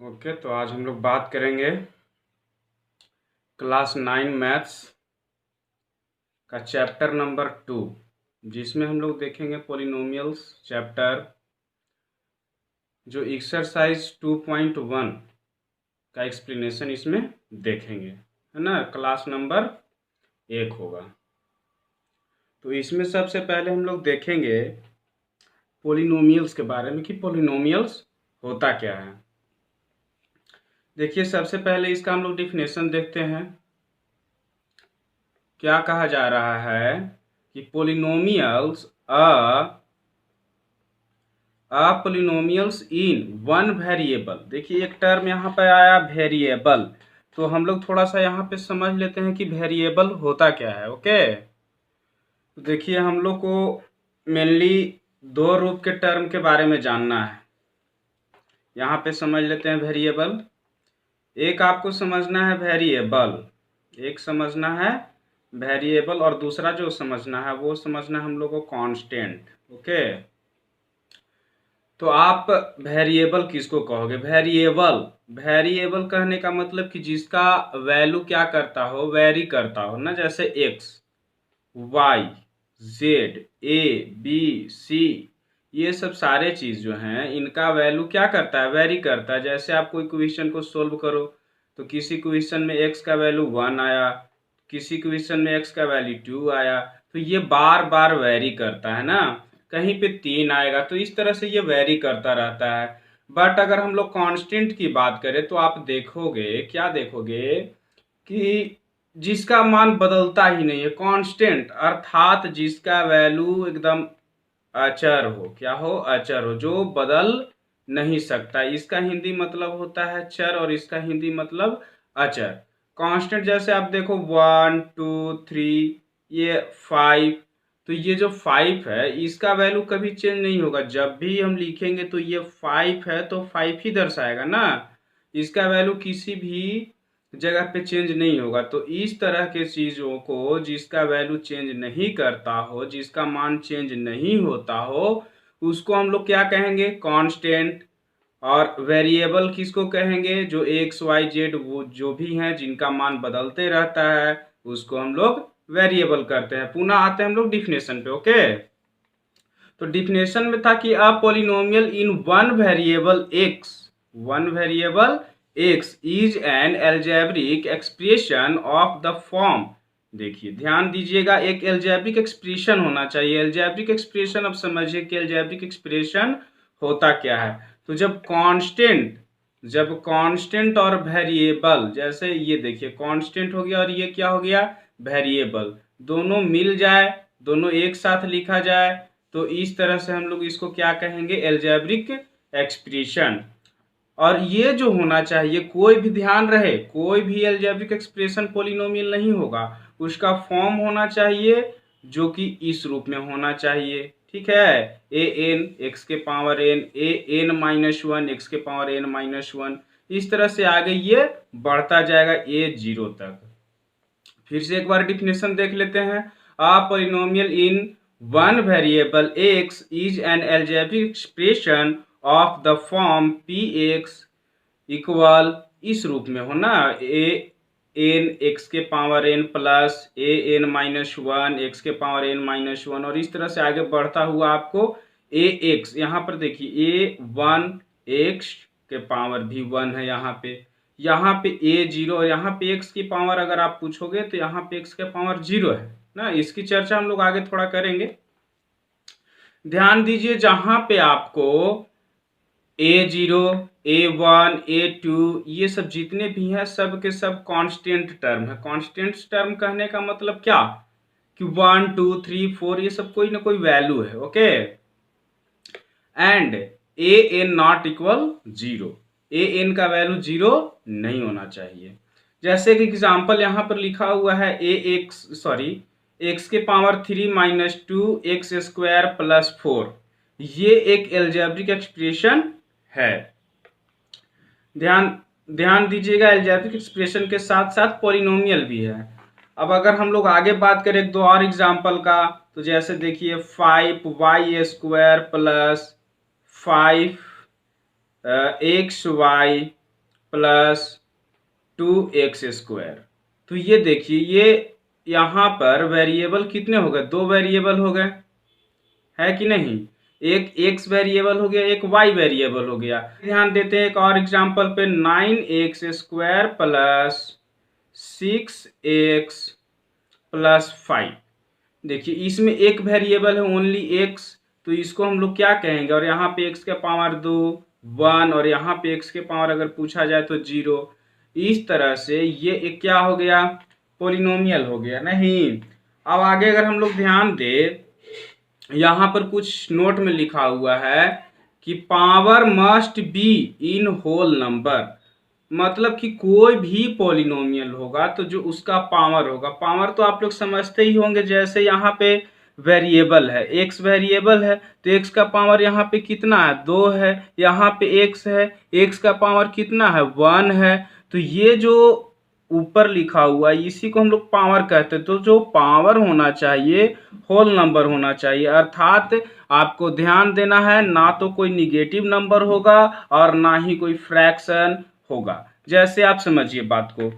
Okay, तो आज हम लोग बात करेंगे क्लास 9 मैथ्स का चैप्टर नंबर 2, जिसमें हम लोग देखेंगे पॉलिनोमियल्स चैप्टर, जो एक्सरसाइज 2.1 का एक्सप्लेनेशन इसमें देखेंगे, है ना। क्लास नंबर 1 होगा। तो इसमें सबसे पहले हम लोग देखेंगे पॉलिनोमियल्स के बारे में कि पॉलिनोमियल्स होता क्या है। देखिए, सबसे पहले इसका हम लोग डिफिनेशन देखते हैं। क्या कहा जा रहा है कि पोलिनोमियल्स पोलिनोमियल्स इन वन वेरिएबल। देखिए, एक टर्म यहाँ पे आया वेरिएबल, तो हम लोग थोड़ा सा यहाँ पे समझ लेते हैं कि वेरिएबल होता क्या है। ओके, तो देखिए, हम लोग को मेनली दो रूप के टर्म के बारे में जानना है। यहाँ पे समझ लेते हैं वेरिएबल। एक आपको समझना है वेरिएबल, एक समझना है वेरिएबल, और दूसरा जो समझना है वो समझना है हम लोग को कांस्टेंट। ओके, तो आप वेरिएबल किसको कहोगे? वेरिएबल, वेरिएबल कहने का मतलब कि जिसका वैल्यू क्या करता हो, वेरी करता हो ना। जैसे एक्स, वाई, जेड, ए, बी, सी, ये सब सारे चीज जो हैं, इनका वैल्यू क्या करता है? वेरी करता है। जैसे आप कोई क्वेश्चन को सोल्व करो तो किसी क्वेश्चन में एक्स का वैल्यू 1 आया, किसी क्वेश्चन में एक्स का वैल्यू 2 आया, तो ये बार बार वेरी करता है ना। कहीं पे 3 आएगा, तो इस तरह से ये वेरी करता रहता है। बट अगर हम लोग कांस्टेंट की बात करें तो आप देखोगे, क्या देखोगे कि जिसका मान बदलता ही नहीं है, कांस्टेंट, अर्थात जिसका वैल्यू एकदम अचर हो। क्या हो? अचर हो, जो बदल नहीं सकता। इसका हिंदी मतलब होता है चर, और इसका हिंदी मतलब अचर। कांस्टेंट जैसे आप देखो 1 2 3, ये 5, तो ये जो 5 है इसका वैल्यू कभी चेंज नहीं होगा। जब भी हम लिखेंगे तो ये 5 है तो 5 ही दर्शाएगा ना। इसका वैल्यू किसी भी जगह पे चेंज नहीं होगा। तो इस तरह के चीजों को, जिसका वैल्यू चेंज नहीं करता हो, जिसका मान चेंज नहीं होता हो, उसको हम लोग क्या कहेंगे? कांस्टेंट। और वेरिएबल किसको कहेंगे? जो एक्स वाई जेड वो जो भी हैं, जिनका मान बदलते रहता है, उसको हम लोग वेरिएबल करते हैं। पुनः आते हैं हम लोग डिफिनेशन पे। ओके, तो डिफिनेशन में था कि a polynomial in one variable x, one variable x is an algebraic expression of the form. देखिए, ध्यान दीजिएगा, एक एल्जेब्रिक एक्सप्रेशन होना चाहिए। एल्जेब्रिक एक्सप्रेशन, अब समझिए कि एल्जेब्रिक एक्सप्रेशन होता क्या है। तो जब कांस्टेंट और वेरिएबल, जैसे ये देखिए कांस्टेंट हो गया और ये क्या हो गया? वेरिएबल, दोनों मिल जाए, दोनों एक साथ लिखा जाए, तो इस तरह से हम लोग इसको क्या कहेंगे? Algebraic expression. और ये जो होना चाहिए, कोई भी ध्यान रहे, कोई भी एल्जेब्रिक एक्सप्रेशन पॉलिनोमियल नहीं होगा, उसका फॉर्म होना चाहिए जो कि इस रूप में होना चाहिए। ठीक है, ए एन एक्स के power N, A N minus one x के पावर एन माइनस वन, इस तरह से आगे ये बढ़ता जाएगा ए जीरो तक। फिर से एक बार डिफिनेशन देख लेते हैं। A polynomial in one variable x is an algebraic expression of the form P x equal, इस रूप में हो ना, ए एन एक्स के power N plus A N minus one x के पावर एन माइनस वन, और इस तरह से आगे बढ़ता हुआ आपको ए एक्स, यहाँ पर देखिए ए वन एक्स के पावर भी वन है, यहाँ पे ए जीरो, और यहाँ पे एक्स की पावर अगर आप पूछोगे तो यहाँ पे एक्स के पावर जीरो है ना। इसकी चर्चा हम लोग आगे थोड़ा करेंगे। ध्यान दीजिए, जहां पे आपको a zero, a one, a two, ये सब जितने भी हैं सब के सब कांस्टेंट टर्म है। कांस्टेंट टर्म कहने का मतलब क्या कि 1 2 3 4 ये सब कोई ना कोई वैल्यू है। Okay, and A N not equal zero, A N का वैल्यू जीरो नहीं होना चाहिए। जैसे कि एग्जाम्पल यहाँ पर लिखा हुआ है ए एक्स, सॉरी, एक्स के power 3 minus two x square plus 4, ये एक एल्जेब्रिक एक्सप्रेशन है। ध्यान ध्यान दीजिएगा, एल्जेब्रिक एक्सप्रेशन के साथ साथ पॉलिनोमियल भी है। अब अगर हम लोग आगे बात करें दो और एग्जाम्पल का, तो जैसे देखिए 5y² plus 5 x Y plus 2x²। तो ये देखिए, ये यहाँ पर वेरिएबल कितने हो गए, 2 वेरिएबल हो गए, है कि नहीं। एक x वेरिएबल हो गया, एक y वेरिएबल हो गया। ध्यान देते हैं एक और एग्जांपल पे, 9x² प्लस 6x प्लस 5। देखिए इसमें एक वेरिएबल है ओनली x, तो इसको हम लोग क्या कहेंगे, और यहाँ पे x के पावर 2 1, और यहाँ पे x के पावर अगर पूछा जाए तो 0। इस तरह से ये एक क्या हो गया, पोलिनोमियल हो गया। नहीं, अब आगे अगर हम लोग ध्यान दें, यहाँ पर कुछ नोट में लिखा हुआ है कि power must be in whole number, मतलब कि कोई भी पॉलिनोमियल होगा तो जो उसका पावर होगा, पावर तो आप लोग समझते ही होंगे, जैसे यहाँ पे वेरिएबल है, x वेरिएबल है तो x का पावर यहाँ पे कितना है, 2 है। यहाँ पे x है, x का पावर कितना है, 1 है। तो ये जो ऊपर लिखा हुआ है इसी को हम लोग पावर कहते हैं। तो जो पावर होना चाहिए होल नंबर होना चाहिए, अर्थात आपको ध्यान देना है, ना तो कोई निगेटिव नंबर होगा और ना ही कोई फ्रैक्शन होगा। जैसे आप समझिए बात को,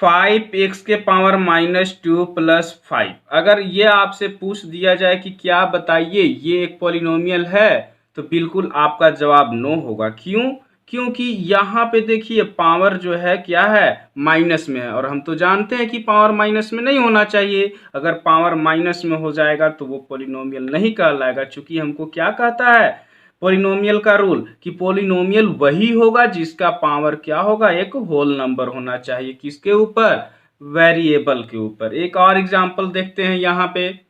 5x के पावर -2 प्लस 5, अगर ये आपसे पूछ दिया जाए कि क्या बताइए ये एक पॉलिनोमियल है, तो बिल्कुल आपका जवाब नो होगा। क्यों? क्योंकि यहाँ पे देखिए पावर जो है क्या है, माइनस में है, और हम तो जानते हैं कि पावर माइनस में नहीं होना चाहिए। अगर पावर माइनस में हो जाएगा तो वो पॉलिनोमियल नहीं कहलाएगा, चूंकि हमको क्या कहता है पॉलिनोमियल का रूल, कि पॉलिनोमियल वही होगा जिसका पावर क्या होगा, एक होल नंबर होना चाहिए। किसके ऊपर, वेरिएबल के ऊपर। एक और एग्जांपल देखते हैं यहाँ पे,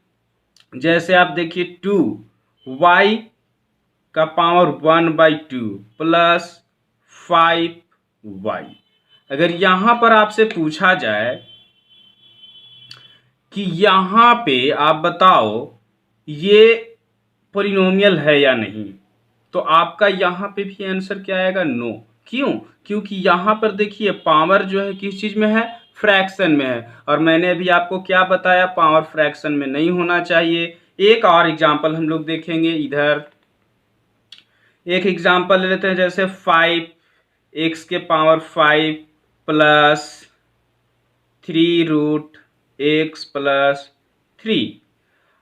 जैसे आप देखिए 2y का पावर 1/2 प्लस 5y। अगर यहाँ पर आपसे पूछा जाए कि यहाँ पे आप बताओ ये पॉलिनोमियल है या नहीं, तो आपका यहाँ पे भी आंसर क्या आएगा, नो। क्यों? क्योंकि यहाँ पर देखिए पावर जो है किस चीज में है, फ्रैक्शन में है, और मैंने अभी आपको क्या बताया, पावर फ्रैक्शन में नहीं होना चाहिए। एक और एग्जांपल हम लोग देखेंगे इधर, एक एग्जांपल ले लेते हैं, जैसे 5x के पावर 5 प्लस 3√x प्लस 3।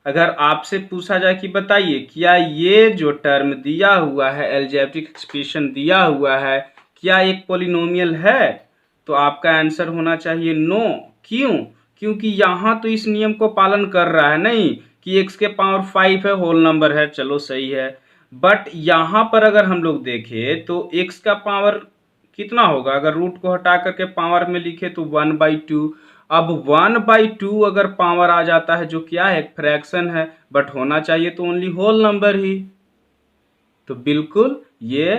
अगर आपसे पूछा जाए कि बताइए क्या ये जो टर्म दिया हुआ है, अलजेब्रिक एक्सप्रेशन दिया हुआ है, क्या एक पॉलिनोमियल है, तो आपका आंसर होना चाहिए नो। क्यों? क्योंकि यहाँ तो इस नियम को पालन कर रहा है नहीं कि x के पावर 5 है, होल नंबर है, चलो सही है। बट यहाँ पर अगर हम लोग देखें तो x का पावर कितना होगा, अगर रूट को हटा करके पावर में लिखे तो 1/2। अब 1/2 अगर पावर आ जाता है जो क्या है, एक फ्रैक्शन है, बट होना चाहिए तो ओनली होल नंबर ही। तो बिल्कुल ये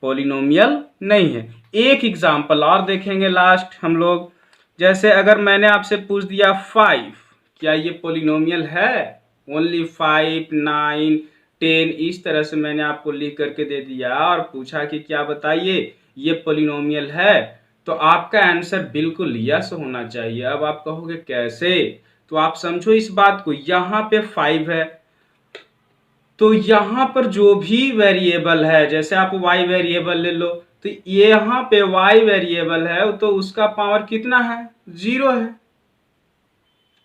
पॉलिनोमियल नहीं है। एक एग्जांपल और देखेंगे लास्ट हम लोग, जैसे अगर मैंने आपसे पूछ दिया 5, क्या ये पॉलिनोमियल है, ओनली 5 9 10, इस तरह से मैंने आपको लिख करके दे दिया और पूछा कि क्या बताइए ये पॉलिनोमियल है, तो आपका आंसर बिल्कुल यस होना चाहिए। अब आप कहोगे कैसे, तो आप समझो इस बात को, यहाँ पे 5 है तो यहाँ पर जो भी वेरिएबल है, जैसे आप y वेरिएबल ले लो, तो ये यहाँ पे y वेरिएबल है तो उसका पावर कितना है, 0 है।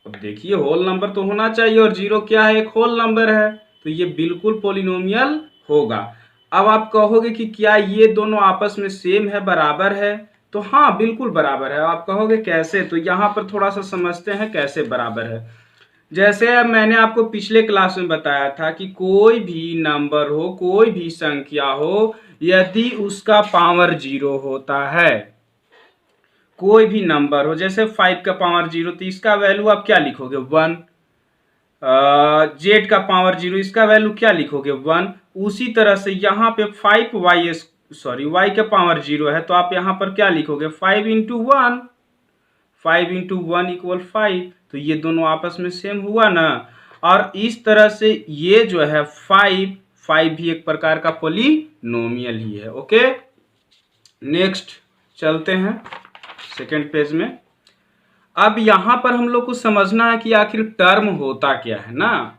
अब देखिए होल नंबर तो होना चाहिए, और 0 क्या है, एक होल नंबर है, तो ये बिल्कुल पॉलिनोमियल होगा। अब आप कहोगे कि क्या ये दोनों आपस में सेम है, बराबर है, तो हाँ बिल्कुल बराबर है। आप कहोगे कैसे, तो यहाँ पर थोड़ा सा समझते हैं कैसे बराबर है। जैसे अब मैंने आपको पिछले क्लास में बताया था कि कोई भी नंबर हो, कोई भी संख्या हो, यदि उसका पावर 0 होता है, कोई भी नंबर हो, जैसे 5 का पावर 0, तो इसका वैल्यू आप क्या लिखोगे, 1। z का पावर 0, इसका वैल्यू क्या लिखोगे, 1। उसी तरह से यहाँ पे 5y का पावर 0 है तो आप यहाँ पर क्या लिखोगे, 5 इंटू 1, 5 इंटू 1 इक्वल 5। तो ये दोनों आपस में सेम हुआ ना। और इस तरह से ये जो है 5 भी एक प्रकार का पॉलिनोमियल ही है। ओके, नेक्स्ट चलते हैं सेकंड पेज में। अब यहां पर हम लोग को समझना है कि आखिर टर्म होता क्या है ना।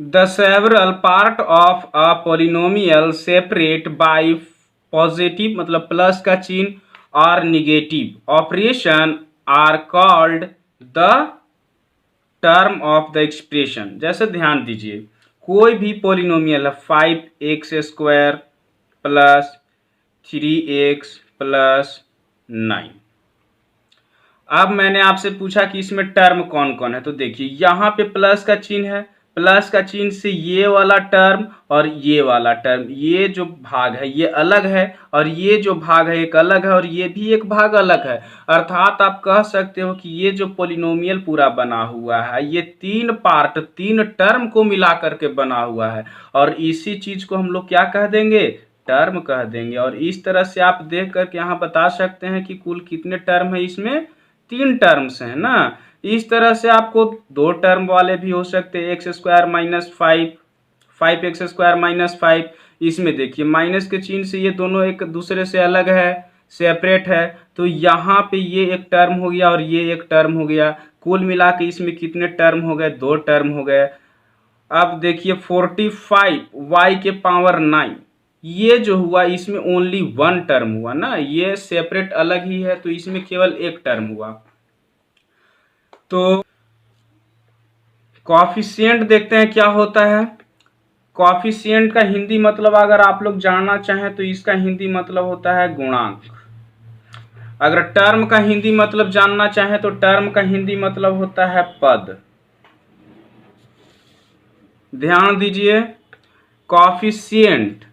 The several part of a polynomial separate by positive मतलब प्लस का चिन्ह और negative operation are called the term of the expression. जैसे ध्यान दीजिए, कोई भी पोलिनोमियल है 5x² प्लस 3x प्लस 9। अब मैंने आपसे पूछा कि इसमें टर्म कौन कौन है, तो देखिए यहाँ पे प्लस का चिन्ह है, प्लस का चिन्ह से ये वाला टर्म और ये वाला टर्म, ये जो भाग है ये अलग है और ये जो भाग है एक अलग है और ये भी एक भाग अलग है। अर्थात आप कह सकते हो कि ये जो पोलिनोमियल पूरा बना हुआ है ये तीन पार्ट तीन टर्म को मिला करके बना हुआ है और इसी चीज को हम लोग क्या कह देंगे, टर्म कह देंगे। और इस तरह से आप देख करके यहाँ बता सकते हैं कि कुल कितने टर्म है, इसमें तीन टर्म्स हैं ना। इस तरह से आपको दो टर्म वाले भी हो सकते हैं, x² माइनस 5x² माइनस 5। इसमें देखिए माइनस के चिन्ह से ये दोनों एक दूसरे से अलग है, सेपरेट है, तो यहाँ पे ये एक टर्म हो गया और ये एक टर्म हो गया। कुल मिला के इसमें कितने टर्म हो गए, दो टर्म हो गए। अब देखिए 45 y के पावर 9, ये जो हुआ इसमें ओनली वन टर्म हुआ ना, ये सेपरेट अलग ही है तो इसमें केवल एक टर्म हुआ। तो कॉफिशिएंट देखते हैं क्या होता है। कॉफिशिएंट का हिंदी मतलब अगर आप लोग जानना चाहें तो इसका हिंदी मतलब होता है गुणांक। अगर टर्म का हिंदी मतलब जानना चाहें तो टर्म का हिंदी मतलब होता है पद। ध्यान दीजिए, कॉफिशिएंट,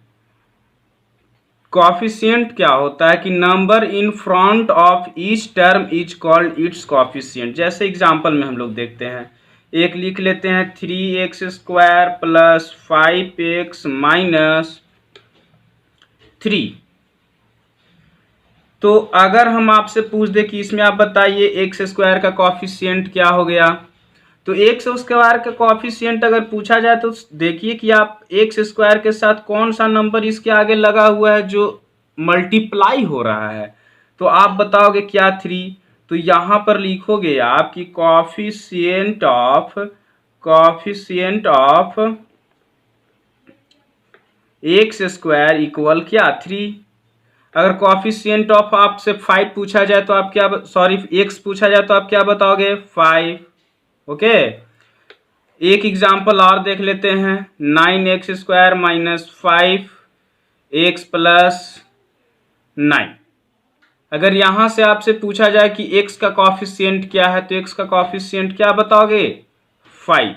कॉफिशिएंट क्या होता है कि number in front of each term is called its coefficient. जैसे एग्जांपल में हम लोग देखते हैं, एक लिख लेते हैं 3x² प्लस 5x माइनस 3। तो अगर हम आपसे पूछ दे कि इसमें आप बताइए x² का कॉफिशिएंट क्या हो गया, तो x² का कॉफिशिएंट अगर पूछा जाए तो देखिए कि आप x² के साथ कौन सा नंबर इसके आगे लगा हुआ है जो मल्टीप्लाई हो रहा है, तो आप बताओगे क्या 3। तो यहां पर लिखोगे आप कि कॉफिशिएंट ऑफ x² इक्वल क्या 3। अगर कॉफिशिएंट ऑफ आपसे 5 पूछा जाए तो आप क्या, सॉरी x पूछा जाए तो आप क्या बताओगे 5। ओके, एक एग्जाम्पल और देख लेते हैं, 9x² माइनस 5x प्लस 9। अगर यहां से आपसे पूछा जाए कि x का कॉफिशिएंट क्या है तो x का कॉफिशिएंट क्या बताओगे 5,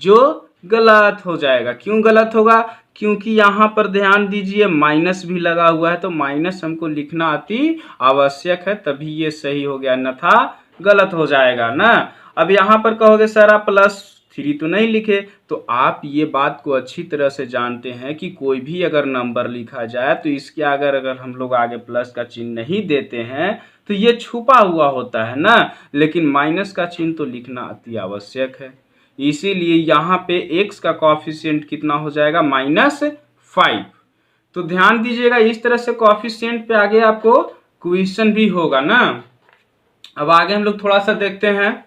जो गलत हो जाएगा। क्यों गलत होगा, क्योंकि यहां पर ध्यान दीजिए माइनस भी लगा हुआ है, तो माइनस हमको लिखना अति आवश्यक है, तभी ये सही हो गया, अन्यथा गलत हो जाएगा ना। अब यहां पर कहोगे सर आप +3 तो नहीं लिखे, तो आप ये बात को अच्छी तरह से जानते हैं कि कोई भी अगर नंबर लिखा जाए तो इसके अगर हम लोग आगे प्लस का चिन्ह नहीं देते हैं तो ये छुपा हुआ होता है ना, लेकिन माइनस का चिन्ह तो लिखना अति आवश्यक है। इसीलिए यहाँ पे x का कॉफिशिएंट कितना हो जाएगा -5। तो ध्यान दीजिएगा, इस तरह से कॉफिशिएंट पे आगे आपको क्वेश्चन भी होगा ना। अब आगे हम लोग थोड़ा सा देखते हैं,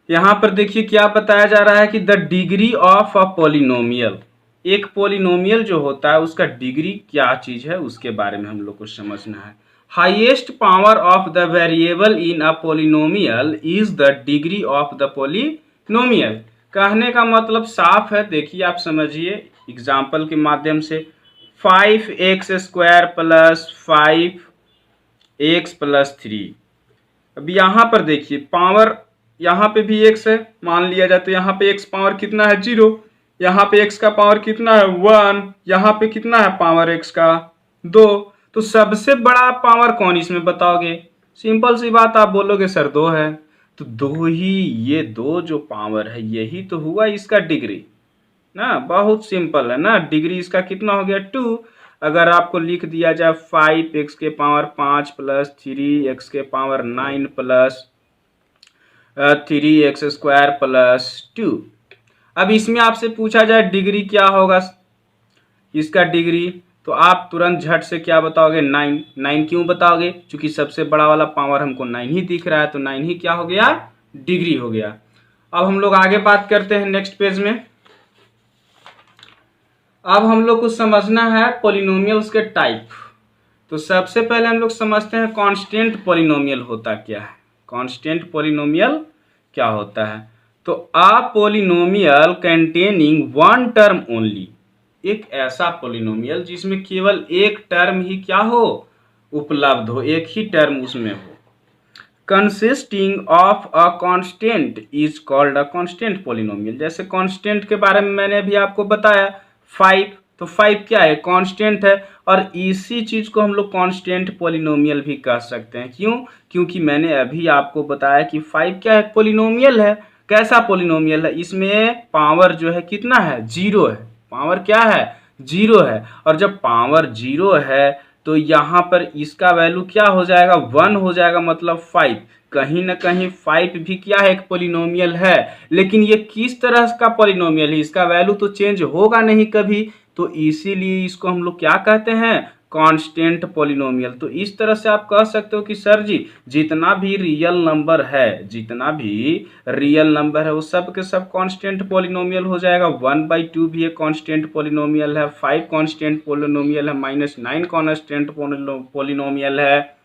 यहाँ पर देखिए क्या बताया जा रहा है कि the degree of a polynomial, एक पोलिनोमियल जो होता है उसका डिग्री क्या चीज है उसके बारे में हम लोग को समझना है। Highest power of the variable in a polynomial is the degree of the polynomial. कहने का मतलब साफ है, देखिए आप समझिए एग्जाम्पल के माध्यम से, 5x² प्लस 5x प्लस 3। अब यहाँ पर देखिए पावर, यहाँ पे भी x है मान लिया जाए, तो यहाँ पे x पावर कितना है 0, यहाँ पे x का पावर कितना है 1, यहाँ पे कितना है पावर x का 2। तो सबसे बड़ा पावर कौन इसमें बताओगे, सिंपल सी बात आप बोलोगे सर 2 है, तो 2 ही, ये 2 जो पावर है यही तो हुआ इसका डिग्री ना। बहुत सिंपल है ना, डिग्री इसका कितना हो गया 2। अगर आपको लिख दिया जाए 5x के पावर 5 प्लस 3x के पावर 9 प्लस 3x² प्लस 2। अब इसमें आपसे पूछा जाए डिग्री क्या होगा इसका डिग्री, तो आप तुरंत झट से क्या बताओगे 9। 9 क्यों बताओगे, क्योंकि सबसे बड़ा वाला पावर हमको 9 ही दिख रहा है, तो 9 ही क्या हो गया डिग्री हो गया। अब हम लोग आगे बात करते हैं नेक्स्ट पेज में। अब हम लोग को समझना है पॉलिनोमियल्स के टाइप। तो सबसे पहले हम लोग समझते हैं कांस्टेंट पॉलिनोमियल होता क्या है। कांस्टेंट पॉलिनोमियल क्या होता है? तो a polynomial containing one term only, एक ऐसा पॉलिनोमियल जिसमें केवल एक टर्म ही क्या हो, उपलब्ध हो, एक ही टर्म उसमें हो। Consisting of a constant is called a constant polynomial. जैसे कांस्टेंट के बारे में मैंने अभी आपको बताया 5, तो 5 क्या है, कांस्टेंट है। और इसी चीज को हम लोग कांस्टेंट पॉलिनोमियल भी कह सकते हैं। क्यों? क्योंकि मैंने अभी आपको बताया कि 5 क्या है, पॉलिनोमियल है। कैसा पॉलिनोमियल है? इसमें पावर जो है कितना है, 0 है। पावर क्या है, 0 है। और जब पावर 0 है तो यहाँ पर इसका वैल्यू क्या हो जाएगा, 1 हो जाएगा, मतलब 5। कहीं ना कहीं 5 भी क्या है, एक पॉलिनोमियल है। लेकिन ये किस तरह का पॉलिनोमियल है, इसका वैल्यू तो चेंज होगा नहीं कभी, तो इसीलिए इसको हम लोग क्या कहते हैं, कांस्टेंट पॉलिनोमियल। तो इस तरह से आप कह सकते हो कि सर जी जितना भी रियल नंबर है, जितना भी रियल नंबर है वो सब के सब कांस्टेंट पॉलिनोमियल हो जाएगा। 1/2 भी एक कांस्टेंट पॉलिनोमियल है, 5 कांस्टेंट पॉलिनोमियल है, -9 कांस्टेंट पॉलिनोमियल है।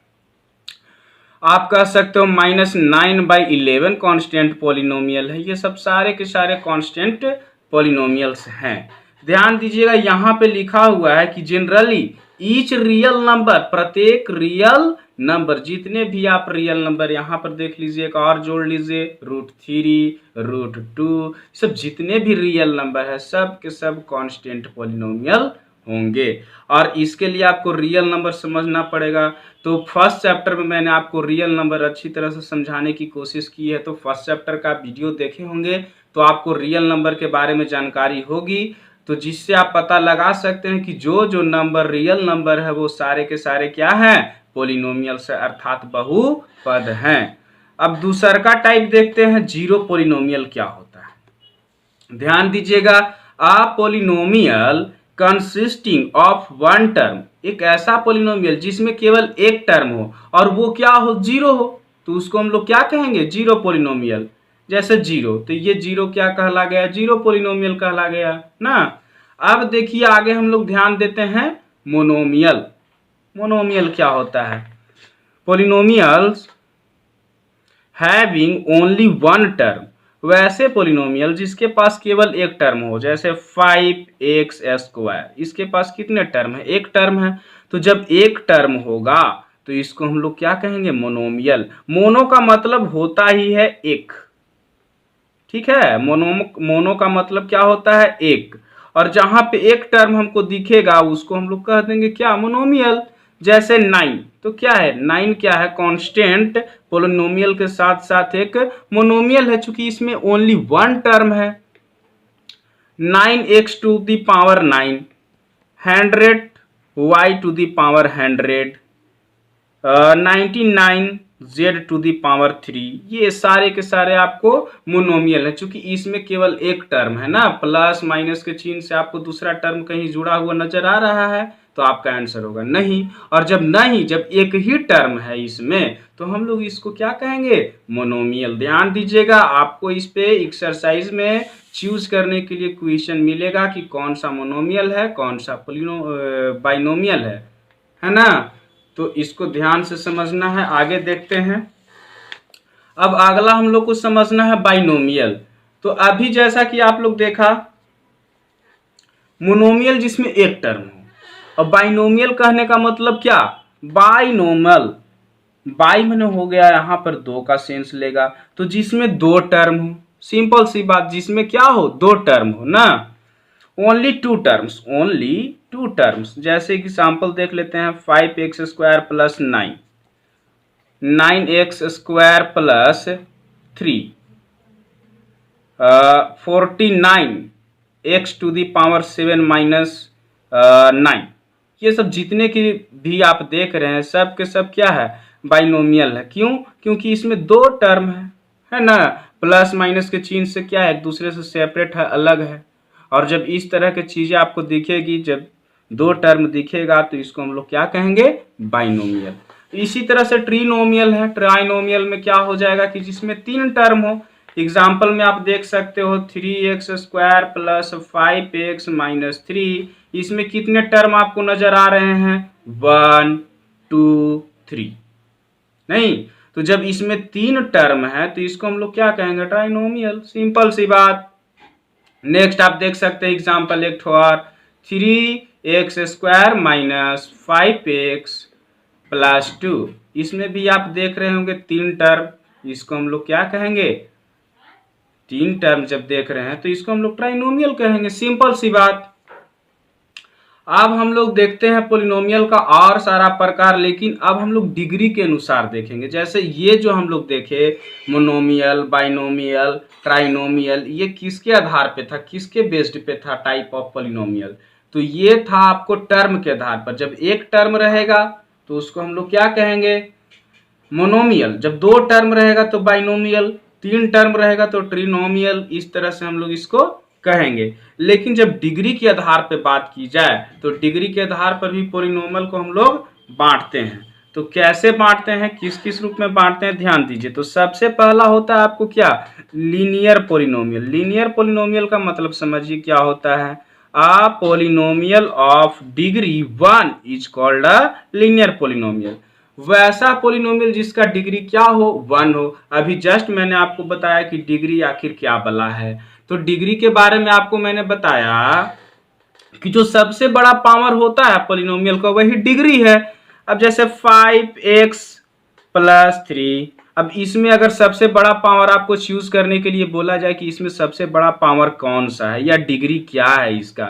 आप कह सकते हो -9/11 कांस्टेंट पॉलिनोमियल है। ये सब सारे के सारे कांस्टेंट पॉलिनोमियल्स हैं। ध्यान दीजिएगा यहाँ पे लिखा हुआ है कि जनरली ईच रियल नंबर, प्रत्येक रियल नंबर, जितने भी आप रियल नंबर यहाँ पर देख लीजिए, एक और जोड़ लीजिए, √3, √2, सब जितने भी रियल नंबर है सब के सब कांस्टेंट पॉलिनोमियल होंगे। और इसके लिए आपको रियल नंबर समझना पड़ेगा। तो फर्स्ट चैप्टर में मैंने आपको रियल नंबर अच्छी तरह से समझाने की कोशिश की है। तो फर्स्ट चैप्टर का वीडियो देखे होंगे तो आपको रियल नंबर के बारे में जानकारी होगी, तो जिससे आप पता लगा सकते हैं कि जो जो नंबर रियल नंबर है वो सारे के सारे क्या हैं, पॉलिनोमियल्स है, अर्थात बहुपद हैं। अब दूसरा का टाइप देखते हैं, जीरो पॉलिनोमियल क्या होता है। ध्यान दीजिएगा, a polynomial consisting of one term, एक ऐसा पॉलिनोमियल जिसमें केवल एक टर्म हो और वो क्या हो, 0 हो, तो उसको हम लोग क्या कहेंगे, जीरो पॉलिनोमियल। जैसे 0, तो ये 0 क्या कहला गया, जीरो पॉलिनोमियल कहला गया ना। अब देखिए आगे हम लोग ध्यान देते हैं मोनोमियल। मोनोमियल क्या होता है, polynomials having only one term, वैसे पॉलिनोमियल जिसके पास केवल एक टर्म हो। जैसे 5x², इसके पास कितने टर्म है, एक टर्म है। तो जब एक टर्म होगा तो इसको हम लोग क्या कहेंगे, मोनोमियल। मोनो का मतलब होता ही है एक, ठीक है। मोनो का मतलब क्या होता है, एक। और जहां पे एक टर्म हमको दिखेगा उसको हम लोग कह देंगे क्या, मोनोमियल। जैसे 9, तो क्या है, 9 क्या है, कांस्टेंट पॉलिनोमियल के साथ साथ एक मोनोमियल है, चूंकि इसमें ओनली वन टर्म है। 9x⁴, 100y⁴, 99z⁴, ये सारे के सारे आपको मोनोमियल है। चूंकि इसमें केवल एक टर्म है ना, प्लस माइनस के चिन्ह से आपको दूसरा टर्म कहीं जुड़ा हुआ नजर आ रहा है, तो आपका आंसर होगा नहीं। और जब नहीं, जब एक ही टर्म है इसमें, तो हम लोग इसको क्या कहेंगे, मोनोमियल। ध्यान दीजिएगा, आपको इस पे एक्सरसाइज में चूज करने के लिए क्वेश्चन मिलेगा कि कौन सा मोनोमियल है, कौन सा बाइनोमियल है ना। तो इसको ध्यान से समझना है। आगे देखते हैं। अब अगला हम लोग को समझना है बाइनोमियल। तो अभी जैसा कि आप लोग देखा, मोनोमियल जिसमें एक टर्म हो, और बाइनोमियल कहने का मतलब क्या, बाइनोमल। बाई मैंने हो गया यहाँ पर दो का सेंस लेगा, तो जिसमें दो टर्म हो, सिंपल सी बात, जिसमें क्या हो, दो टर्म हो ना। Only two terms, only two terms. जैसे एग्जाम्पल देख लेते हैं, 5x² + 9, 9x² + 3, 49x⁷ - 9। ये सब जितने की भी आप देख रहे हैं सब के सब क्या है, बाइनोमियल है। क्यों? क्योंकि इसमें दो टर्म है ना, प्लस माइनस के चिन्ह से क्या है, एक दूसरे से सेपरेट है, अलग है। और जब इस तरह की चीजें आपको दिखेगी, जब दो टर्म दिखेगा, तो इसको हम लोग क्या कहेंगे, बाइनोमियल। इसी तरह से ट्रिनोमियल है। ट्राइनोमियल में क्या हो जाएगा कि जिसमें तीन टर्म हो, एग्जाम्पल में आप देख सकते हो 3x² प्लस 5x माइनस 3, इसमें कितने टर्म आपको नजर आ रहे हैं? 1 2 3। नहीं, तो जब इसमें 3 टर्म है तो इसको हम लोग क्या कहेंगे? ट्राइनोमियल। सिंपल सी बात। नेक्स्ट आप देख सकते हैं एग्जाम्पल एक और 3x² माइनस 5x प्लस 2, इसमें भी आप देख रहे होंगे 3 टर्म, इसको हम लोग क्या कहेंगे? 3 टर्म जब देख रहे हैं तो इसको हम लोग ट्राइनोमियल कहेंगे। सिंपल सी बात। अब हम लोग देखते हैं पोलिनोमियल का और सारा प्रकार, लेकिन अब हम लोग डिग्री के अनुसार देखेंगे। जैसे ये जो हम लोग देखे मोनोमियल, बाइनोमियल, ट्राइनोमियल, ये किसके आधार पे था, किसके बेस्ड पे था टाइप ऑफ पोलिनोमियल? तो ये था आपको टर्म के आधार पर। जब एक टर्म रहेगा तो उसको हम लोग क्या कहेंगे? मोनोमियल। जब 2 टर्म रहेगा तो बाइनोमियल, 3 टर्म रहेगा तो ट्रिनोमियल। इस तरह से हम लोग इसको कहेंगे। लेकिन जब डिग्री के आधार पर बात की जाए तो डिग्री के आधार पर भी पोलिनोमियल को हम लोग बांटते हैं। तो कैसे बांटते हैं, किस किस रूप में बांटते हैं, ध्यान दीजिए। तो सबसे पहला होता है आपको क्या? Linear polynomial. लीनियर पोलिनोमियल का मतलब समझिए क्या होता है? A polynomial of degree 1 is called a linear polynomial। वैसा पोलिनोमियल जिसका डिग्री क्या हो? 1 हो। अभी जस्ट मैंने आपको बताया कि डिग्री आखिर क्या बला है। तो डिग्री के बारे में आपको मैंने बताया कि जो सबसे बड़ा पावर होता है पोलिनोमियल का वही डिग्री है। अब जैसे 5x प्लस 3, अब इसमें अगर सबसे बड़ा पावर आपको चूज करने के लिए बोला जाए कि इसमें सबसे बड़ा पावर कौन सा है या डिग्री क्या है इसका,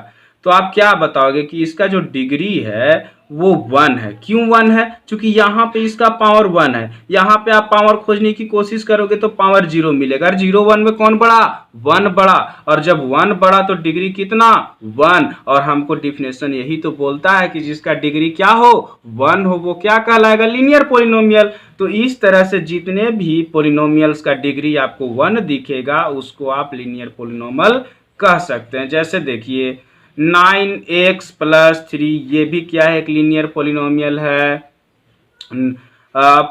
तो आप क्या बताओगे कि इसका जो डिग्री है वो 1 है। क्यों 1 है? क्योंकि यहाँ पे इसका पावर 1 है। यहाँ पे आप पावर खोजने की कोशिश करोगे तो पावर 0 मिलेगा। 0 1 में कौन बड़ा? 1 बड़ा। और जब 1 बड़ा तो डिग्री कितना? 1। और हमको डिफिनेशन यही तो बोलता है कि जिसका डिग्री क्या हो? 1 हो, वो क्या कहलाएगा? Linear polynomial. तो इस तरह से जितने भी पोलिनोमियल्स का डिग्री आपको 1 दिखेगा उसको आप लीनियर पोलिनोमियल कह सकते हैं। जैसे देखिए 9x प्लस 3, ये भी क्या है? एक लीनियर पोलिनोमियल है।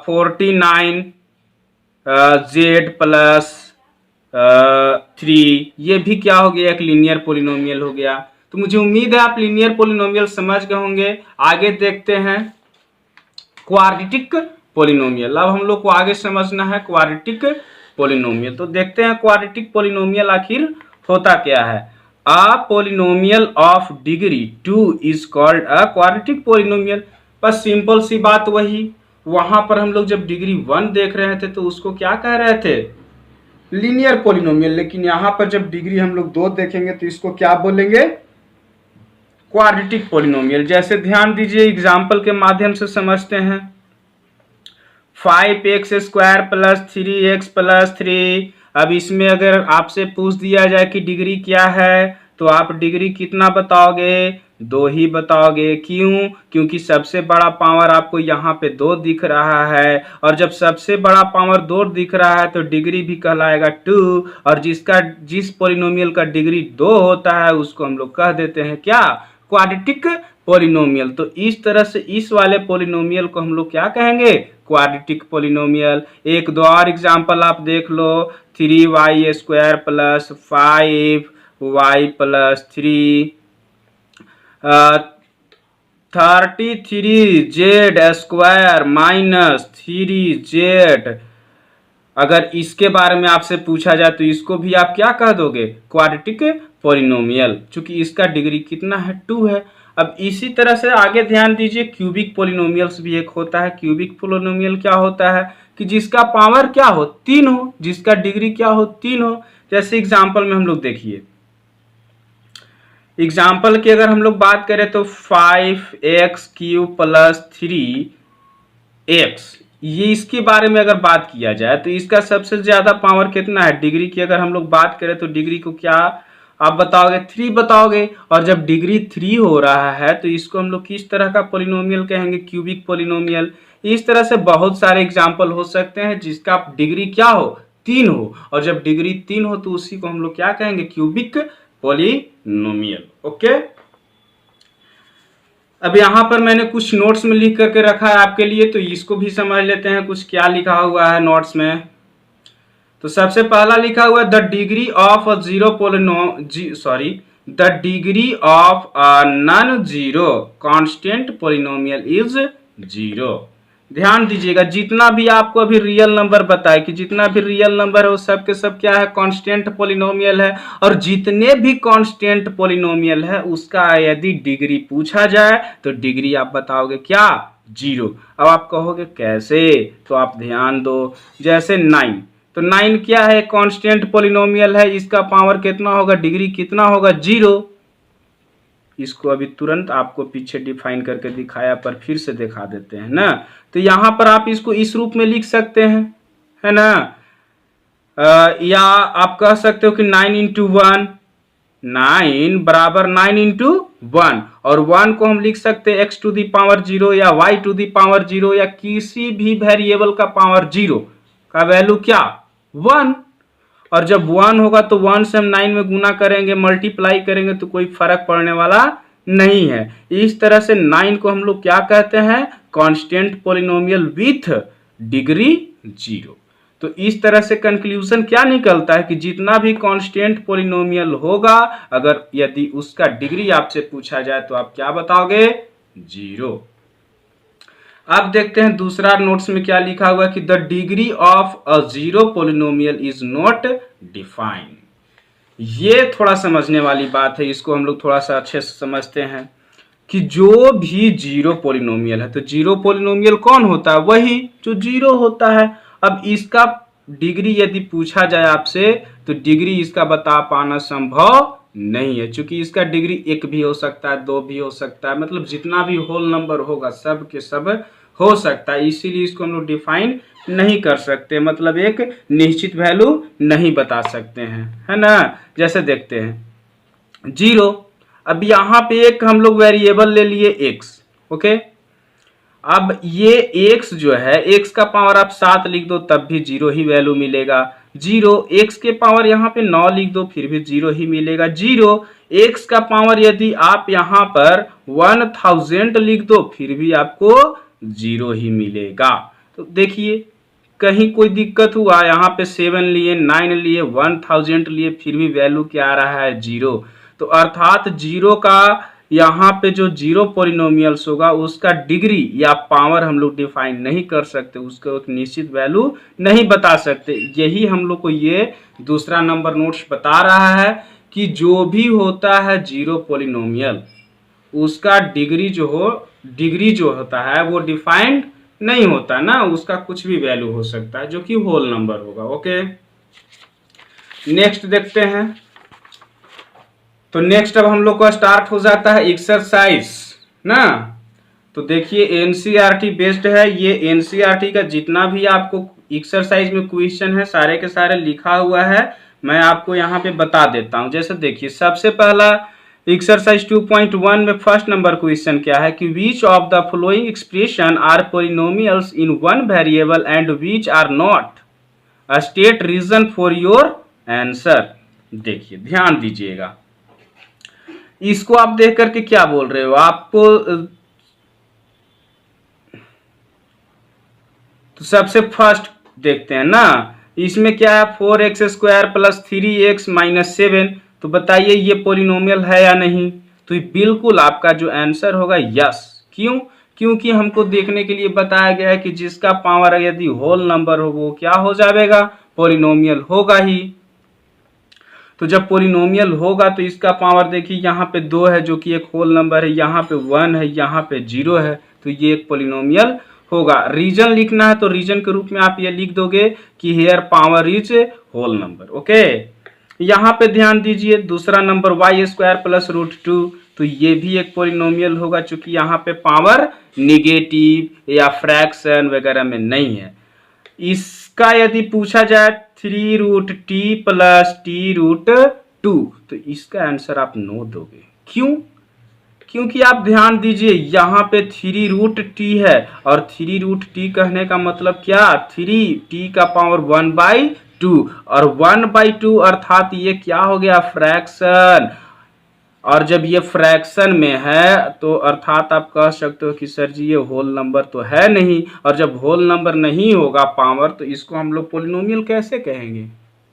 49 z प्लस 3, ये भी क्या हो गया? एक लीनियर पोलिनोमियल हो गया। तो मुझे उम्मीद है आप लीनियर पोलिनोमियल समझ गए होंगे। आगे देखते हैं क्वाड्रेटिक पोलिनोमियल। अब हम लोग को आगे समझना है क्वाड्रेटिक पोलिनोमियल। तो देखते हैं क्वाड्रेटिक पोलिनोमियल आखिर होता क्या है। A polynomial of degree 2 is called a quadratic polynomial। बस सिंपल सी बात वही। वहां पर हम लोग जब डिग्री 1 देख रहे थे तो उसको क्या कह रहे थे? Linear polynomial. लेकिन यहां पर जब डिग्री हम लोग 2 देखेंगे तो इसको क्या बोलेंगे? Quadratic polynomial. जैसे ध्यान दीजिए एग्जाम्पल के माध्यम से समझते हैं। 5x² प्लस 3x प्लस 3, अब इसमें अगर आपसे पूछ दिया जाए कि डिग्री क्या है तो आप डिग्री कितना बताओगे? 2 ही बताओगे। क्यों? क्योंकि सबसे बड़ा पावर आपको यहाँ पे 2 दिख रहा है, और जब सबसे बड़ा पावर 2 दिख रहा है तो डिग्री भी कहलाएगा 2। और जिस पोलिनोमियल का डिग्री 2 होता है उसको हम लोग कह देते हैं क्या? Quadratic polynomial. तो इस तरह से इस वाले पोलिनोमियल को हम लोग क्या कहेंगे? Quadratic polynomial. एक दो और एग्जाम्पल आप देख लो। 3y² plus 5y plus 3, 33z² minus 3z। अगर इसके बारे में आपसे पूछा जाए तो इसको भी आप क्या कह दोगे? क्वाड्रेटिक पोलिनोमियल, चूंकि इसका डिग्री कितना है? 2 है। अब इसी तरह से आगे ध्यान दीजिए क्यूबिक पोलिनोमियल्स भी एक होता है। क्यूबिक पोलिनोमियल क्या होता है? कि जिसका पावर क्या हो? 3 हो, जिसका डिग्री क्या हो? 3 हो। जैसे एग्जाम्पल में हम लोग देखिए, एग्जाम्पल की अगर हम लोग बात करें तो 5x³ प्लस 3x, ये इसके बारे में अगर बात किया जाए तो इसका सबसे ज्यादा पावर कितना है? डिग्री की अगर हम लोग बात करें तो डिग्री को क्या आप बताओगे? 3 बताओगे। और जब डिग्री 3 हो रहा है तो इसको हम लोग किस तरह का पोलिनोमियल कहेंगे? Cubic polynomial. इस तरह से बहुत सारे एग्जाम्पल हो सकते हैं जिसका डिग्री क्या हो? 3 हो। और जब डिग्री 3 हो तो उसी को हम लोग क्या कहेंगे? Cubic polynomial. ओके, अब यहाँ पर मैंने कुछ नोट्स में लिख करके रखा है आपके लिए, तो इसको भी समझ लेते हैं कुछ क्या लिखा हुआ है नोट्स में। तो सबसे पहला लिखा हुआ है the degree of a the degree of a non zero constant polynomial is zero. ध्यान दीजिएगा, जितना भी आपको अभी रियल नंबर बताए कि जितना भी रियल नंबर है वो सब के सब क्या है, कांस्टेंट पॉलिनोमियल है। और जितने भी कांस्टेंट पॉलिनोमियल है उसका यदि डिग्री पूछा जाए तो डिग्री आप बताओगे क्या, जीरो। अब आप कहोगे कैसे, तो आप ध्यान दो, जैसे 9, तो 9 क्या है, कांस्टेंट पॉलिनोमियल है, इसका पावर कितना होगा, डिग्री कितना होगा, जीरो। इसको अभी तुरंत आपको पीछे डिफाइन करके दिखाया पर फिर से दिखा देते हैं ना। तो यहां पर आप इसको इस रूप में लिख सकते हैं, है ना। या आप कह सकते हो कि 9 इंटू 1, 9 बराबर 9 इंटू 1, और 1 को हम लिख सकते हैं x टू दी पावर 0 या y टू दी पावर 0 या किसी भी वेरिएबल का पावर 0 का वैल्यू क्या, 1। और जब 1 होगा तो 1 से हम 9 में गुना करेंगे, मल्टीप्लाई करेंगे तो कोई फर्क पड़ने वाला नहीं है। इस तरह से 9 को हम लोग क्या कहते हैं, कांस्टेंट पॉलिनोमियल विथ डिग्री 0। तो इस तरह से कंक्लूजन क्या निकलता है कि जितना भी कांस्टेंट पॉलिनोमियल होगा, अगर यदि उसका डिग्री आपसे पूछा जाए तो आप क्या बताओगे, 0। अब देखते हैं दूसरा नोट्स में क्या लिखा हुआ कि the degree of a zero polynomial is not defined. ये थोड़ा समझने वाली बात है, इसको हम लोग थोड़ा सा अच्छे से समझते हैं कि जो भी जीरो पॉलिनोमियल है, तो जीरो पॉलिनोमियल कौन होता है, वही जो जीरो होता है। अब इसका डिग्री यदि पूछा जाए आपसे तो डिग्री इसका बता पाना संभव नहीं है, क्योंकि इसका डिग्री 1 भी हो सकता है, 2 भी हो सकता है, मतलब जितना भी होल नंबर होगा सब के सब हो सकता है। इसीलिए इसको हम लोग डिफाइन नहीं कर सकते, मतलब एक निश्चित वैल्यू नहीं बता सकते हैं, है ना। जैसे देखते हैं 0, अब यहाँ पे एक हम लोग वेरिएबल ले लिए x, ओके। अब ये x जो है, x का पावर आप 7 लिख दो तब भी 0 ही वैल्यू मिलेगा। 0 x के पावर यहाँ पे 9 लिख दो फिर भी 0 ही मिलेगा। 0 x का पावर यदि आप यहाँ पर 1000 लिख दो फिर भी आपको 0 ही मिलेगा। तो देखिए कहीं कोई दिक्कत हुआ, यहाँ पे 7 लिए, 9 लिए, 1000 लिए, फिर भी वैल्यू क्या आ रहा है, 0। तो अर्थात 0 का यहाँ पे जो जीरो पॉलिनोमियल्स होगा उसका डिग्री या पावर हम लोग डिफाइन नहीं कर सकते, उसको एक निश्चित वैल्यू नहीं बता सकते। यही हम लोग को ये दूसरा नंबर नोट्स बता रहा है कि जो भी होता है जीरो पॉलिनोमियल उसका डिग्री जो होता है वो डिफाइंड नहीं होता ना, उसका कुछ भी वैल्यू हो सकता है जो कि होल नंबर होगा। ओके, नेक्स्ट देखते हैं। तो नेक्स्ट अब हम लोग का स्टार्ट हो जाता है एक्सरसाइज ना। तो देखिए एनसीईआरटी बेस्ड है, ये एनसीईआरटी का जितना भी आपको एक्सरसाइज में क्वेश्चन है सारे के सारे लिखा हुआ है, मैं आपको यहाँ पे बता देता हूँ। जैसे देखिए सबसे पहला एक्सरसाइज 2.1 में फर्स्ट नंबर क्वेश्चन क्या है कि which of the following expression are polynomials in one variable and which are not, state reason for your answer. देखिए ध्यान दीजिएगा, इसको आप देख करके क्या बोल रहे हो, आपको तो सबसे फर्स्ट देखते हैं ना, इसमें क्या है 4x² प्लस 3x माइनस 7। तो बताइए ये पॉलिनोमियल है या नहीं, तो ये बिल्कुल आपका जो आंसर होगा यस। क्यों, क्योंकि हमको देखने के लिए बताया गया है कि जिसका पावर यदि होल नंबर हो वो क्या हो जाएगा, पॉलिनोमियल होगा ही। तो जब पॉलिनोमियल होगा तो इसका पावर देखिए यहाँ पे 2 है जो कि एक होल नंबर है, यहाँ पे 1 है, यहाँ पे 0 है, तो ये एक पॉलिनोमियल होगा। रीजन लिखना है तो रीजन के रूप में आप ये लिख दोगे कि here power is whole number. Okay, यहाँ पे ध्यान दीजिए दूसरा नंबर y² प्लस √2, तो ये भी एक पॉलिनोमियल होगा चूंकि यहाँ पे पावर निगेटिव या फ्रैक्शन वगैरह में नहीं है। इसका यदि पूछा जाए 3√t प्लस t√2, तो इसका आंसर आप नो दोगे। क्यों, क्योंकि आप ध्यान दीजिए यहाँ पे 3√t है और 3√t कहने का मतलब क्या, 3t का पावर 1/2 और 1/2 अर्थात ये क्या हो गया, फ्रैक्शन। और जब ये फ्रैक्शन में है तो अर्थात आप कह सकते हो कि सर जी ये होल नंबर तो है नहीं, और जब होल नंबर नहीं होगा पावर तो इसको हम लोग पोलिनोमियल कैसे कहेंगे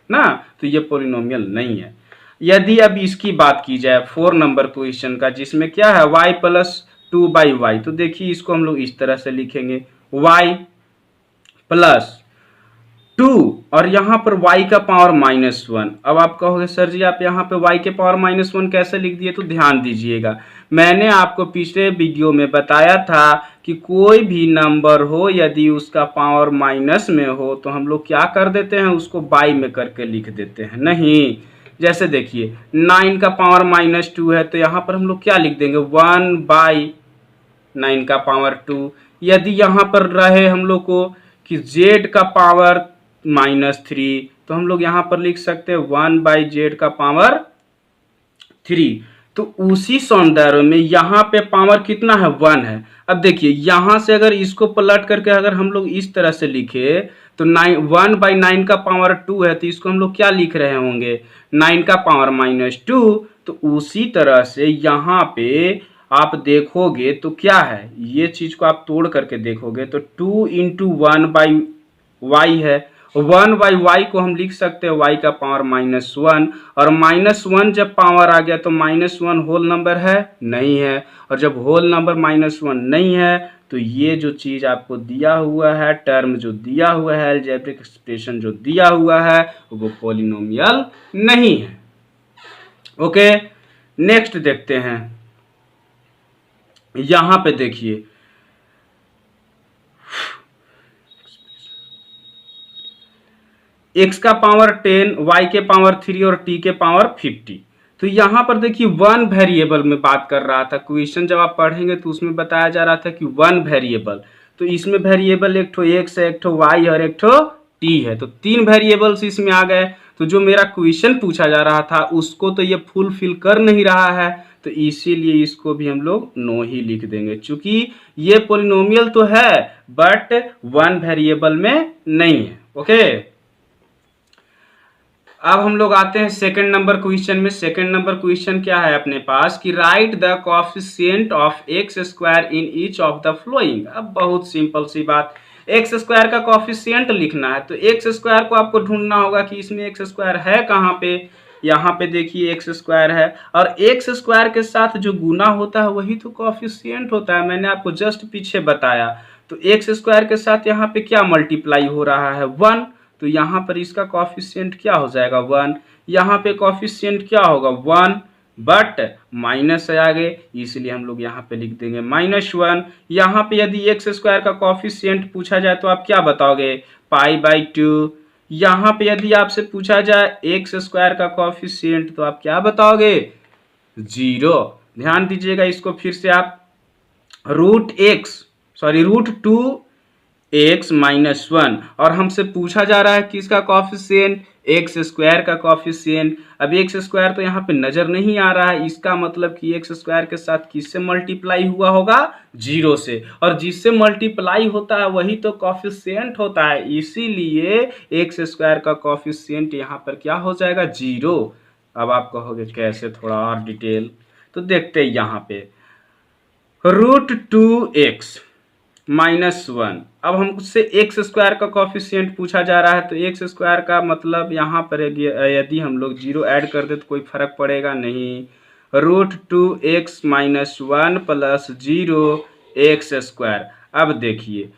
ना, तो ये पोलिनोमियल नहीं है। यदि अब इसकी बात की जाए 4 नंबर क्वेश्चन का, जिसमें क्या है y प्लस 2/y, तो देखिए इसको हम लोग इस तरह से लिखेंगे y प्लस 2 और यहाँ पर y का पावर -1। अब आप कहोगे सर जी आप यहाँ पे y के पावर -1 कैसे लिख दिए, तो ध्यान दीजिएगा, मैंने आपको पिछले वीडियो में बताया था कि कोई भी नंबर हो यदि उसका पावर माइनस में हो तो हम लोग क्या कर देते हैं, उसको बाई में करके लिख देते हैं। नहीं, जैसे देखिए 9 का पावर -2 है तो यहाँ पर हम लोग क्या लिख देंगे 1/9 का पावर 2। यदि यहाँ पर रहे हम लोग को कि z का पावर -3 तो हम लोग यहाँ पर लिख सकते हैं 1/z का पावर 3। तो उसी सौंदर्य में यहाँ पे पावर कितना है 1 है। अब देखिए यहाँ से अगर इसको पलट करके अगर हम लोग इस तरह से लिखे तो 1/9 का पावर 2 है तो इसको हम लोग क्या लिख रहे होंगे 9 का पावर -2। तो उसी तरह से यहाँ पे आप देखोगे तो क्या है, ये चीज को आप तोड़ करके देखोगे तो 2 × 1/y है। 1/y को हम लिख सकते हैं y का पावर -1, और -1 जब पावर आ गया तो -1 होल नंबर है नहीं है, और जब होल नंबर -1 नहीं है तो ये जो चीज आपको दिया हुआ है, टर्म जो दिया हुआ है, अलजेब्रिक एक्सप्रेशन जो दिया हुआ है वो पॉलिनोमियल नहीं है। ओके, नेक्स्ट देखते हैं। यहां पे देखिए x का पावर 10, y के पावर 3 और t के पावर 50। तो यहाँ पर देखिए 1 वेरिएबल में बात कर रहा था क्वेश्चन, जब आप पढ़ेंगे तो उसमें बताया जा रहा था कि 1 वेरिएबल, तो इसमें वेरिएबल एक ठो x है, एक ठो y और एक ठो t है, तो 3 वेरिएबल्स इसमें आ गए। तो जो मेरा क्वेश्चन पूछा जा रहा था उसको तो ये फुलफिल कर नहीं रहा है, तो इसीलिए इसको भी हम लोग नो ही लिख देंगे, क्योंकि ये पॉलिनोमियल तो है बट 1 वेरिएबल में नहीं है। ओके, अब हम लोग आते हैं सेकंड नंबर क्वेश्चन में। सेकंड नंबर क्वेश्चन क्या है अपने पास कि right the coefficient of x square in each of the flowing. अब बहुत सिंपल सी बात, एक्स स्क्वायर का कोएफिशिएंट लिखना है तो एक्स स्क्वायर को आपको ढूंढना होगा कि इसमें एक्स स्क्वायर है कहाँ पे। यहाँ पे देखिए एक्स स्क्वायर है, और एक्स स्क्वायर के साथ जो गुना होता है वही तो कोएफिशिएंट होता है, मैंने आपको जस्ट पीछे बताया। तो एक्स स्क्वायर के साथ यहाँ पे क्या मल्टीप्लाई हो रहा है 1, तो यहाँ पर इसका कोएफिशिएंट क्या हो जाएगा 1। यहाँ पे कोएफिशिएंट क्या होगा 1, बट माइनस है आगे, इसलिए हम लोग यहाँ पे लिख देंगे -1। यहाँ पे यदि एक्स स्क्वायर का कोएफिशिएंट पूछा जाए तो आप क्या बताओगे π/2। यहाँ पे यदि आपसे पूछा जाए एक्स स्क्वायर का कोएफिशिएंट तो आप क्या बताओगे 0। ध्यान दीजिएगा, इसको फिर से आप √2x-1, और हमसे पूछा जा रहा है कि इसका कोएफिशिएंट एक्स स्क्वायर का कोएफिशिएंट। अब एक्स स्क्वायर तो यहाँ पे नजर नहीं आ रहा है, इसका मतलब कि एक्स स्क्वायर के साथ किससे मल्टीप्लाई हुआ होगा 0 से, और जिससे मल्टीप्लाई होता है वही तो कोएफिशिएंट होता है, इसीलिए एक्स स्क्वायर का कोएफिशिएंट यहाँ पर क्या हो जाएगा 0। अब आप कहोगे कैसे, थोड़ा और डिटेल तो देखते हैं। यहाँ पे √2x-1, अब हमसे एक्स स्क्वायर का कोएफिशिएंट पूछा जा रहा है तो एक्स स्क्वायर का मतलब यहाँ पर यदि हम लोग 0 ऐड कर दे तो कोई फर्क पड़ेगा नहीं। √2x-1 plus 0x²। अब देखिए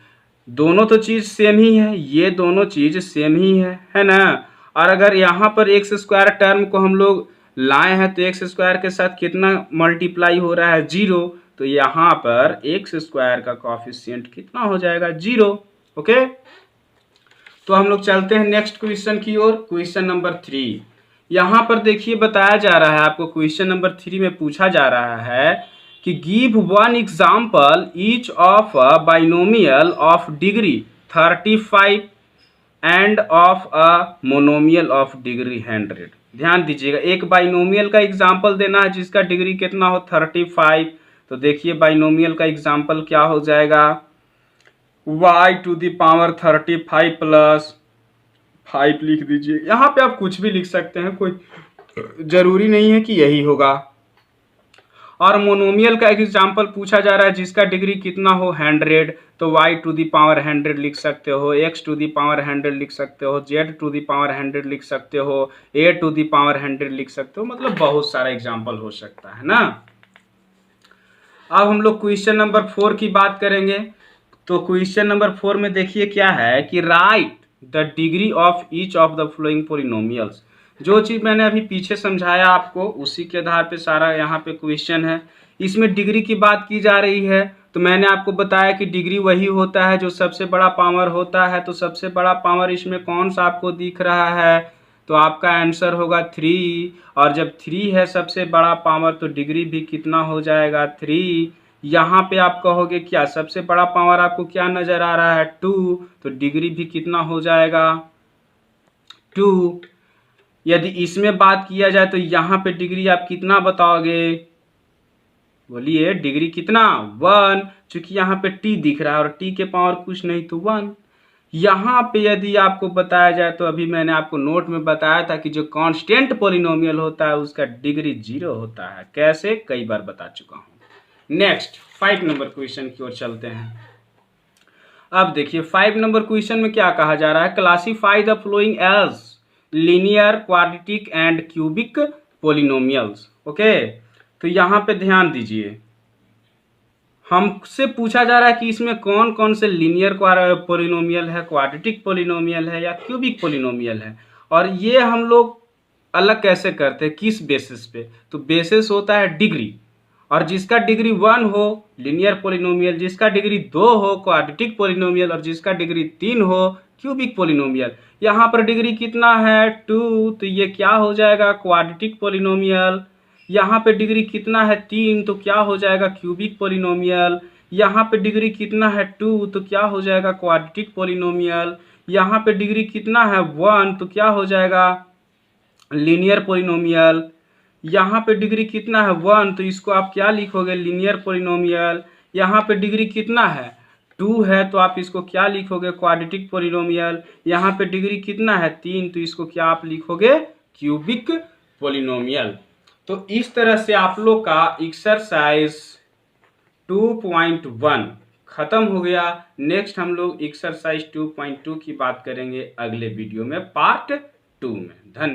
दोनों तो चीज सेम ही है, ये दोनों चीज सेम ही है ना। और अगर यहाँ पर एक्स स्क्वायर टर्म को हम लोग लाए हैं तो एक्स स्क्वायर के साथ कितना मल्टीप्लाई हो रहा है 0, तो यहाँ पर एक्स स्क्वायर का कोएफिशिएंट कितना हो जाएगा 0। ओके, तो हम लोग चलते हैं नेक्स्ट क्वेश्चन की ओर, क्वेश्चन नंबर 3। यहाँ पर देखिए बताया जा रहा है आपको, क्वेश्चन नंबर 3 में पूछा जा रहा है कि give 1 example each of a binomial of degree 35 end of a monomial of degree 100। ध्यान दीजिएगा, एक बाइनोमियल का एग्जाम्पल देना है जिसका डिग्री कितना हो 35। तो देखिए बाइनोमियल का एग्जाम्पल क्या हो जाएगा y⁵ प्लस 5 लिख दीजिए। यहाँ पे आप कुछ भी लिख सकते हैं, कोई जरूरी नहीं है कि यही होगा। और मोनोमियल का एक एग्जांपल पूछा जा रहा है जिसका डिग्री कितना हो 100, तो y टू दी पावर 100 लिख सकते हो, x टू दी पावर 100 लिख सकते हो, z टू दी पावर 100 लिख सकते हो, a टू दी पावर 100 लिख सकते हो। मतलब बहुत सारा एग्जांपल हो सकता है ना। अब हम लोग क्वेश्चन नंबर 4 की बात करेंगे। तो क्वेश्चन नंबर 4 में देखिए क्या है कि right the degree of each of the flowing polynomials. जो चीज़ मैंने अभी पीछे समझाया आपको उसी के आधार पे सारा यहाँ पे क्वेश्चन है। इसमें डिग्री की बात की जा रही है, तो मैंने आपको बताया कि डिग्री वही होता है जो सबसे बड़ा पावर होता है। तो सबसे बड़ा पावर इसमें कौन सा आपको दिख रहा है, तो आपका आंसर होगा 3। और जब 3 है सबसे बड़ा पावर तो डिग्री भी कितना हो जाएगा 3। यहाँ पे आप कहोगे क्या सबसे बड़ा पावर आपको क्या नजर आ रहा है 2, तो डिग्री भी कितना हो जाएगा 2। यदि इसमें बात किया जाए तो यहाँ पे डिग्री आप कितना बताओगे, बोलिए डिग्री कितना 1, चूंकि यहाँ पे t दिख रहा है और t के पावर कुछ नहीं तो 1। यहाँ पे यदि आपको बताया जाए तो अभी मैंने आपको नोट में बताया था कि जो कांस्टेंट पोलिनोमियल होता है उसका डिग्री 0 होता है। कैसे, कई बार बता चुका हूँ। नेक्स्ट 5 नंबर क्वेश्चन की ओर चलते हैं। अब देखिए 5 नंबर क्वेश्चन में क्या कहा जा रहा है, classify the following as linear, quadratic and cubic polynomials. Okay, तो यहाँ पे ध्यान दीजिए, हमसे पूछा जा रहा है कि इसमें कौन कौन से लीनियर पोलिनोमियल है, क्वाड्रेटिक पोलिनोमियल है या क्यूबिक पोलिनोमियल है। और ये हम लोग अलग कैसे करते हैं, किस बेसिस पे, तो बेसिस होता है डिग्री। और जिसका डिग्री 1 हो लीनियर पोलिनोमियल, जिसका डिग्री 2 हो क्वाड्रेटिक पोलिनोमियल, और जिसका डिग्री 3 हो क्यूबिक पोलिनोमियल। यहाँ पर डिग्री कितना है 2, तो ये क्या हो जाएगा क्वाड्रेटिक पोलिनोमियल। यहाँ पे डिग्री कितना है 3, तो क्या हो जाएगा क्यूबिक पोलिनोमियल। यहाँ पे डिग्री कितना है 2, तो क्या हो जाएगा क्वाड्रेटिक पोलिनोमियल। यहाँ पे डिग्री कितना है 1, तो क्या हो जाएगा लीनियर पोलिनोमियल। यहाँ पे डिग्री कितना है 1, तो इसको आप क्या लिखोगे लीनियर पोलिनोमियल। यहाँ पे डिग्री कितना है 2 है, तो आप इसको क्या लिखोगे क्वाड्रेटिक पोलिनोमियल। यहाँ पे डिग्री कितना है 3, तो इसको क्या आप लिखोगे क्यूबिक पोलिनोमियल। तो इस तरह से आप लोग का एक्सरसाइज 2.1 खत्म हो गया। नेक्स्ट हम लोग एक्सरसाइज 2.2 की बात करेंगे अगले वीडियो में पार्ट 2 में। धन्यवाद।